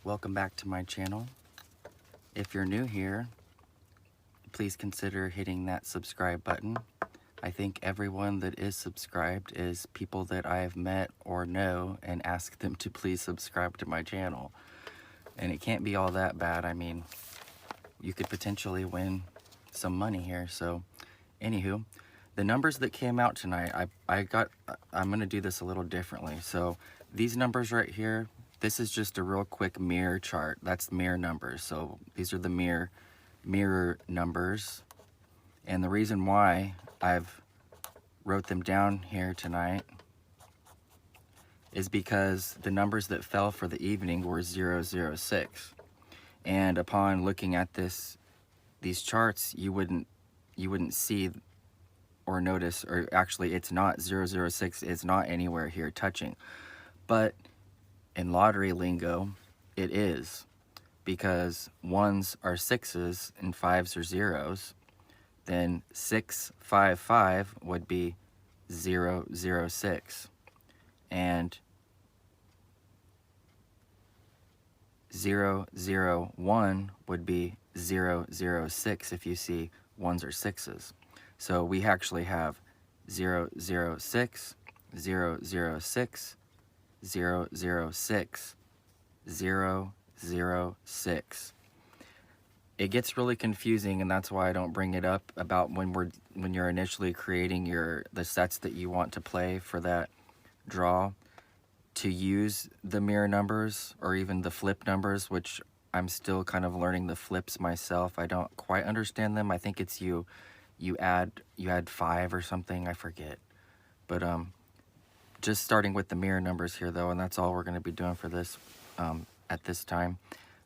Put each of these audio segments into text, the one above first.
Welcome back to my channel. If you're new here, please consider hitting that subscribe button. I think everyone that is subscribed is people that I have met or know and ask them to please subscribe to my channel. And it can't be all that bad. I mean, you could potentially win some money here. So anywho, the numbers that came out tonight, I'm gonna do this a little differently. So these numbers right here, this is just a real quick mirror chart. That's mirror numbers. So these are the mirror numbers. And the reason why I've wrote them down here tonight is because the numbers that fell for the evening were 006. And upon looking at these charts, you wouldn't see or notice, or actually it's not 006, it's not anywhere here touching. But in lottery lingo, it is, because ones are sixes and fives are zeros. Then 655 would be 006, and 001 would be 006 if you see ones or sixes. So we actually have 006, 006, 006, 006. It gets really confusing, and that's why I don't bring it up about when you're initially creating the sets that you want to play for that draw, to use the mirror numbers or even the flip numbers, which I'm still kind of learning the flips myself. I don't quite understand them. I think it's you add 5 or something, I forget. But just starting with the mirror numbers here though, and that's all we're going to be doing for this at this time.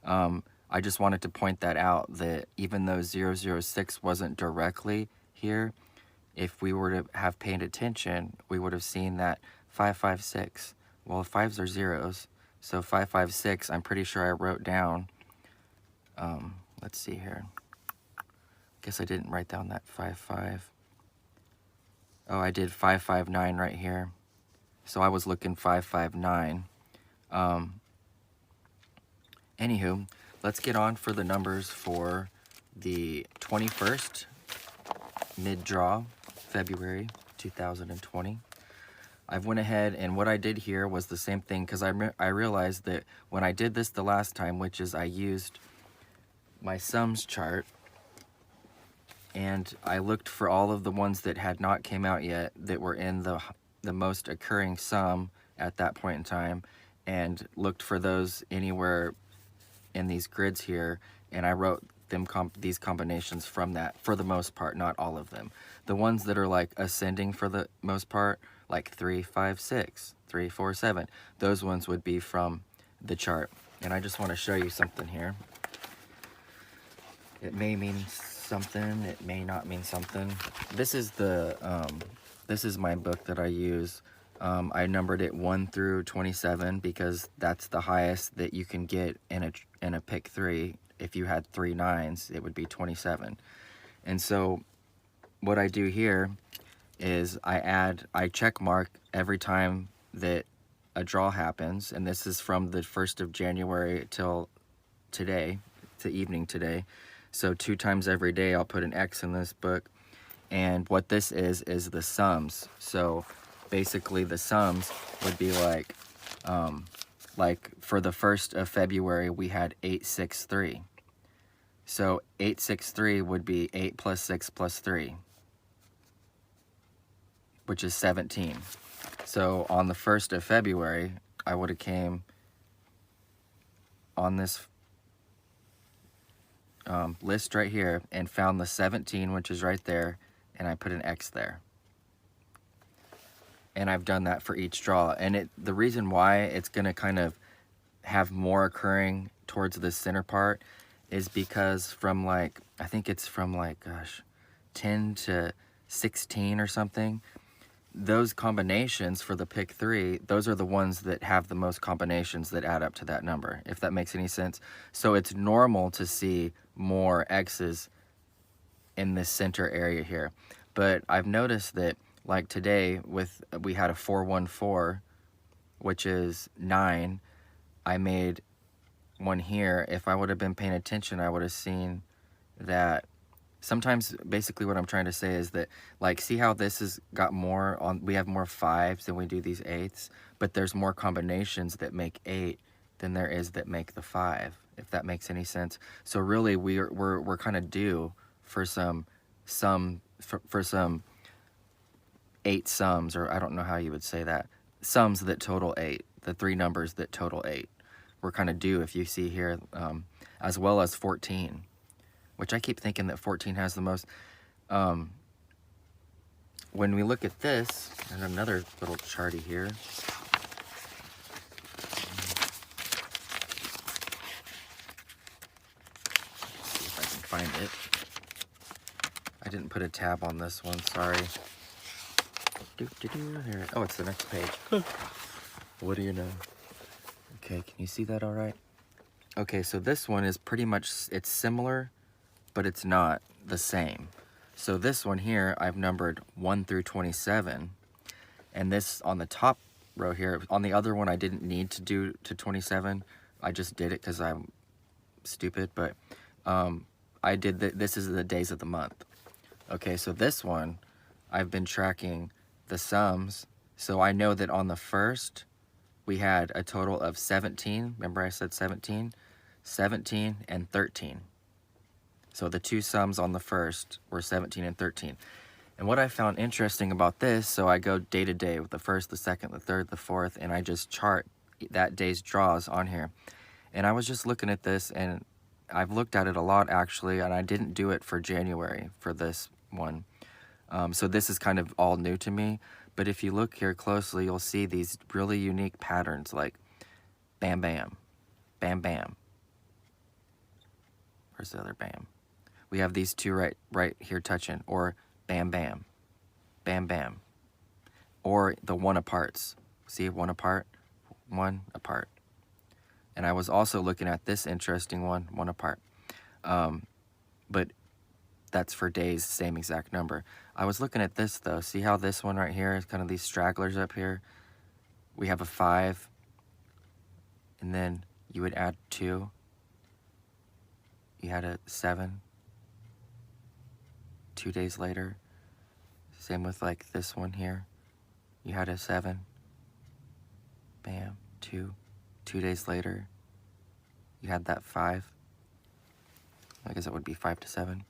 I just wanted to point that out, that even though 006 wasn't directly here, if we were to have paid attention, we would have seen that 556. Well, fives are zeros, so 556, I'm pretty sure I wrote down, let's see here. Guess I didn't write down that 55. Oh, I did 559 right here. So I was looking 559. Anywho, let's get on for the numbers for the 21st mid-draw, February 2020. I've went ahead, and what I did here was the same thing, because I realized that when I did this the last time, which is I used my sums chart, and I looked for all of the ones that had not came out yet that were in the most occurring sum at that point in time, and looked for those anywhere in these grids here, and I wrote them these combinations from that for the most part, not all of them. The ones that are like ascending for the most part, like 3, 5, 6, 3, 4, 7, those ones would be from the chart. And I just want to show you something here. It may mean something, it may not mean something. This is this is my book that I use. I numbered it 1 through 27 because that's the highest that you can get in a pick 3. If you had 3 9s, it would be 27. And so what I do here is I check mark every time that a draw happens, and this is from the 1st of January till today, to evening today. So 2 times every day I'll put an X in this book, and what this is the sums. So basically the sums would be like for the 1st of February we had 863. So 863 would be 8 plus 6 plus 3, which is 17. So on the 1st of February, I would have came on this list right here and found the 17, which is right there, and I put an X there. And I've done that for each draw. And the reason why it's going to kind of have more occurring towards the center part is because from I think it's from 10 to 16 or something, those combinations for the pick 3, those are the ones that have the most combinations that add up to that number, if that makes any sense. So it's normal to see more X's in this center area here. But I've noticed that, like today, we had a 414, which is 9. I made one here, if I would have been paying attention, I would have seen that sometimes, basically what I'm trying to say is that, like, see how this has got more on, we have more 5s than we do these 8s, but there's more combinations that make 8 than there is that make the 5, if that makes any sense. So really we're kind of due for some 8 sums, or I don't know how you would say that, sums that total 8, the 3 numbers that total 8. We're kind of due, if you see here, as well as 14, which I keep thinking that 14 has the most. When we look at this, and another little charty here. Let's see if I can find it. I didn't put a tab on this one, sorry. Here. Oh, it's the next page. What do you know? Okay, can you see that all right? Okay, so this one is pretty much, it's similar, but it's not the same. So this one here, I've numbered 1 through 27. And this on the top row here, on the other one, I didn't need to do to 27. I just did it because I'm stupid, but I did this is the days of the month. Okay, so this one, I've been tracking the sums. So I know that on the first, we had a total of 17. Remember I said 17? 17 and 13. So the 2 sums on the first were 17 and 13. And what I found interesting about this, so I go day to day with the first, the second, the third, the fourth, and I just chart that day's draws on here. And I was just looking at this, and I've looked at it a lot actually, and I didn't do it for January for this one. So this is kind of all new to me. But if you look here closely, you'll see these really unique patterns, like bam, bam, bam, bam. Where's the other bam? We have these 2 right here touching, or bam, bam, bam, bam, or the 1 aparts. See, 1 apart, 1 apart. And I was also looking at this interesting one, 1 apart. But that's for days, same exact number. I was looking at this though. See how this one right here is kind of these stragglers up here? We have a 5, and then you would add 2. You had a 7. 2 days later. Same with like this one here. You had a 7. Bam, 2. 2 days later, you had that 5. I guess it would be 5 to 7.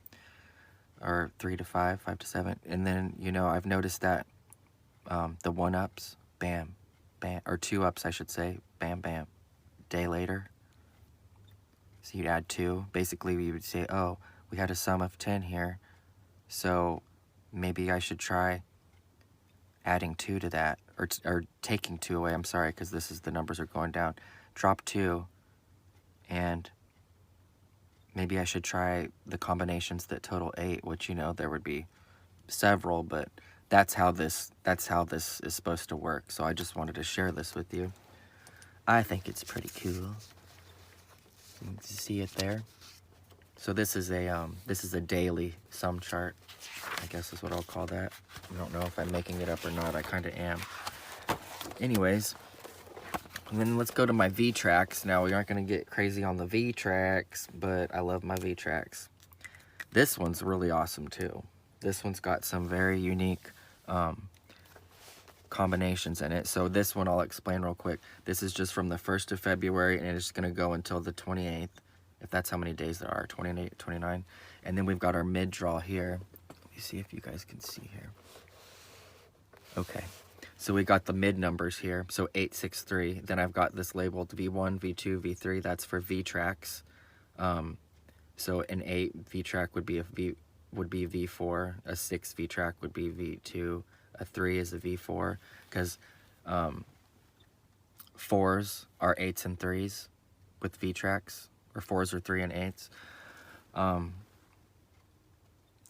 Or 3 to 5, 5 to 7. And then, you know, I've noticed that the 1-ups, bam, bam, or 2-ups, I should say, bam, bam, day later. So you'd add 2. Basically, we would say, oh, we had a sum of 10 here, so maybe I should try adding 2 to that, or taking 2 away. I'm sorry, because this is, the numbers are going down. Drop 2, and maybe I should try the combinations that total 8, which, you know, there would be several, but that's how this is supposed to work. So I just wanted to share this with you. I think it's pretty cool. You can see it there. So this is a daily sum chart, I guess is what I'll call that. I don't know if I'm making it up or not. I kind of am. Anyways, and then let's go to my V-Tracks. Now, we aren't going to get crazy on the V-Tracks, but I love my V-Tracks. This one's really awesome too. This one's got some very unique combinations in it. So this one I'll explain real quick. This is just from the 1st of February, and it's going to go until the 28th, if that's how many days there are, 28, 29. And then we've got our mid-draw here. Let me see if you guys can see here. Okay. So we got the mid numbers here, so 863. Then I've got this labeled V1, V2, V3. That's for V-Tracks. So an 8 V-Track would be V4. A 6 V-Track would be V2. A 3 is a V4, because 4s are 8s and 3s with V-Tracks, or 4s are 3 and 8s.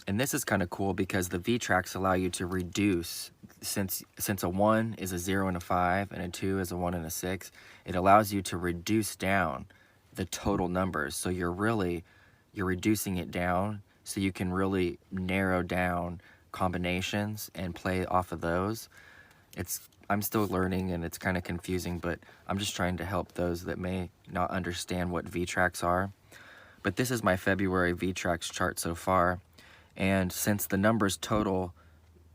And this is kind of cool because the V-Tracks allow you to reduce, since a 1 is a 0 and a 5, and a 2 is a 1 and a 6, it allows you to reduce down the total numbers. So you're reducing it down so you can really narrow down combinations and play off of those. I'm still learning and it's kind of confusing, but I'm just trying to help those that may not understand what VTRAX are. But this is my February VTRAX chart so far. And since the numbers total,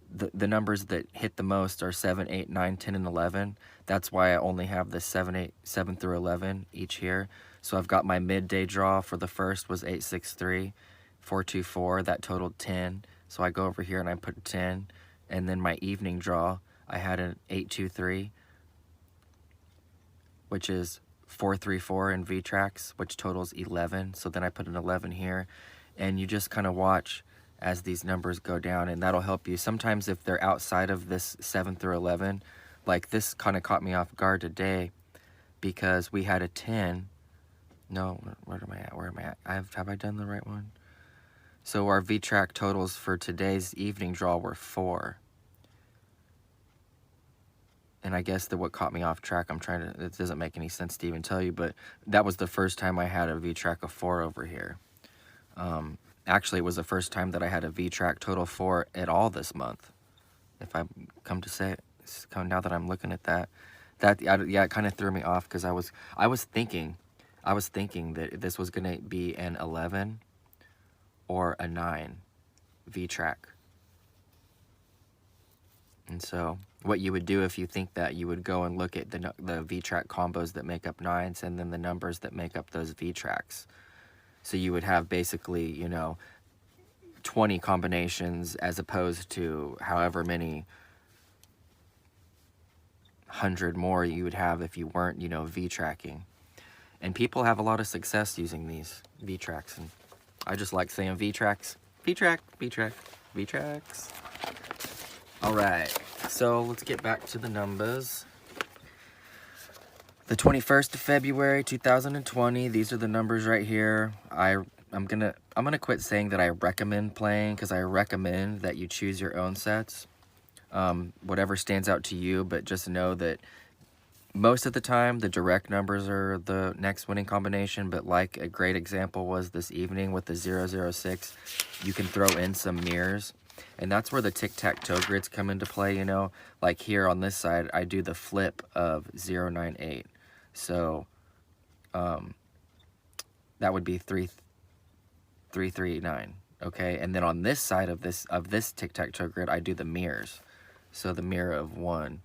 the numbers that hit the most are 7, 8, 9, 10, and 11. That's why I only have the 7 through 11 each here. So I've got my midday draw for the first was 863, 424. That totaled 10. So I go over here and I put 10. And then my evening draw, I had an 823, which is 434 in VTRAX, which totals 11. So then I put an 11 here. And you just kind of watch as these numbers go down, and that'll help you. Sometimes if they're outside of this 7 through 11, like this kind of caught me off guard today because we had a 10. No, where am I at? Have I done the right one? So our VTRAX totals for today's evening draw were 4. And I guess that what caught me off track, it doesn't make any sense to even tell you, but that was the first time I had a VTRAX of 4 over here. Actually, it was the first time that I had a VTRAX total 4 at all this month. If I come to say it, now that I'm looking at that, yeah, it kind of threw me off because I was thinking that this was gonna be an 11 or a 9 VTRAX. And so what you would do if you think that, you would go and look at the VTRAX combos that make up 9s and then the numbers that make up those VTRAX. So you would have basically, you know, 20 combinations as opposed to however many 100 more you would have if you weren't, you know, VTRAXing. And people have a lot of success using these VTRAX, and I just like saying VTRAX, VTRAX, VTRAX, VTRAX. All right, so let's get back to the numbers. The 21st of February, 2020, these are the numbers right here. I'm gonna quit saying that I recommend playing, because I recommend that you choose your own sets. Whatever stands out to you, but just know that most of the time the direct numbers are the next winning combination, but like a great example was this evening with the 006, you can throw in some mirrors. And that's where the tic-tac-toe grids come into play, you know. Like here on this side, I do the flip of 098. So, that would be 339, okay? And then on this side of this tic-tac-toe grid, I do the mirrors. So the mirror of 1.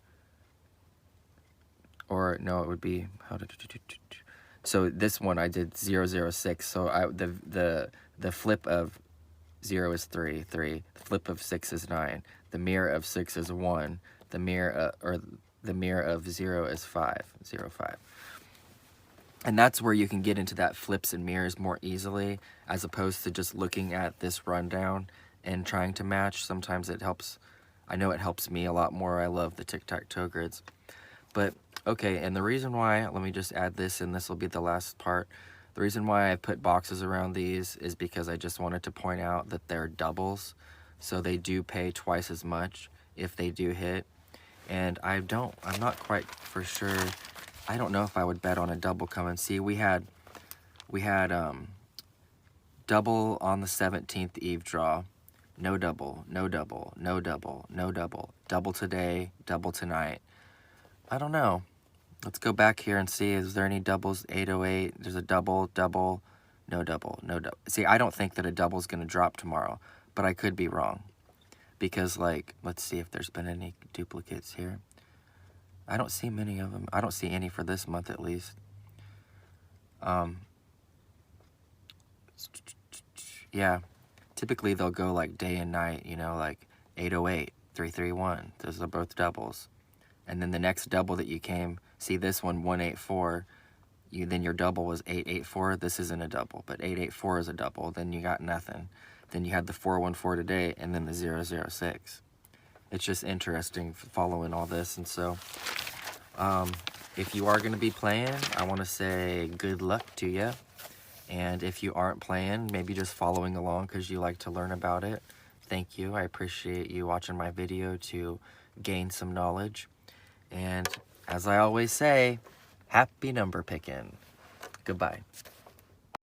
Or, no, it would be, so this one I did 006. So the flip of 0 is 3, the flip of 6 is 9, the mirror of 6 is 1, the mirror of 0 is 5, 0, 5. And that's where you can get into that flips and mirrors more easily, as opposed to just looking at this rundown and trying to match. Sometimes it helps, I know it helps me a lot more. I love the tic-tac-toe grids. But, okay, and the reason why, let me just add this, and this will be the last part. The reason why I put boxes around these is because I just wanted to point out that they're doubles, so they do pay twice as much if they do hit. And I'm not quite for sure. I don't know if I would bet on a double come and see. We had double on the 17th eve draw, no double, no double, no double, no double, double today, double tonight. I don't know. Let's go back here and see, is there any doubles? 808, there's a double, double, no double, no double. See, I don't think that a double's gonna drop tomorrow, but I could be wrong. Because, like, let's see if there's been any duplicates here. I don't see many of them. I don't see any for this month, at least. Yeah, typically they'll go like day and night, you know, like 808, 331. Those are both doubles. And then the next double that you came, see this one, 184, then your double was 884. This isn't a double, but 884 is a double. Then you got nothing. Then you had the 414 today, and then the 006. It's just interesting following all this. And so, if you are going to be playing, I want to say good luck to you. And if you aren't playing, maybe just following along because you like to learn about it, thank you. I appreciate you watching my video to gain some knowledge. And as I always say, happy number picking. Goodbye.